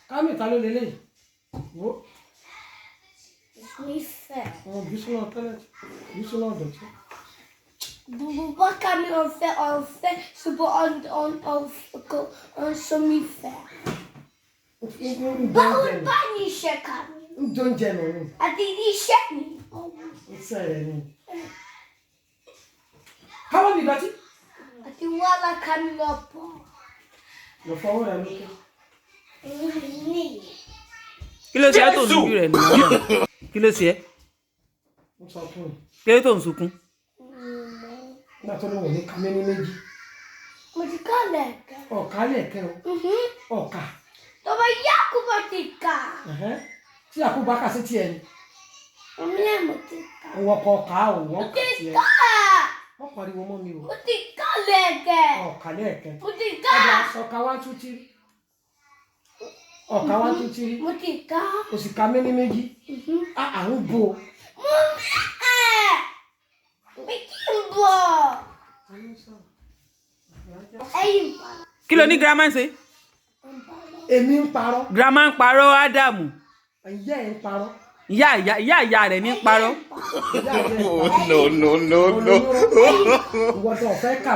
Camille ta ló lélẹ̀ wo. Mi fẹ́. Bísí náà tẹ́lẹ̀ Bísí náà dọ̀tí. Bùbá Camille on fait ṣùgbọ́n on se mi fẹ́. Báwo bá ní iṣẹ́ Camille? Ń jọ ń jẹ nù ni. Àti iṣẹ́ mi. Ń sẹ̀rẹ̀ ni. Káwọ́ mi dọ̀tí. Àti wàhálà Camille ọ̀pọ̀. Lọ fọwọ́ rẹ lókè. Kí ló ṣe é tó ń lójú rẹ̀ nìyẹn? Kí ló ṣe é? Mo sọ fún un. Kí ló tó ń sunkún? Nígbà tó lóun ní ká méní méjì. Mo ti ká lẹ̀kẹ́. Ọ̀ka lẹ̀kẹ́ o. Ọ̀ka. Tọ́ba Yakubu ti ká. Tí àkóbá kà sí tiẹ̀ ni. Omi lẹ́ mo ti ká. Wọ́n kọ ọ̀ka o, wọ́n kà Mo ti tiẹ̀. ká. Wọ́n pariwo mọ́ mi o. Mo ti ká lẹ̀kẹ́. Ọ̀ka lẹ̀kẹ́. Mo ti ká. Ọ̀ka wá tún tí. Ọ̀ka wá tún tí. Mo ti ká. O sì ka méní méjì. À ń bo. Mo mi kì í bọ̀. Ẹyin pa. Kí ló ní girama ń ṣe? Èmi ń parọ́. Girama ń parọ́ Ádámù. Ìyá ẹ̀ ń parọ́. Ìyá rẹ̀ ní parọ́. Ìyá ẹ̀ ń parọ́. No. Ìwọ tó fẹ́ kà.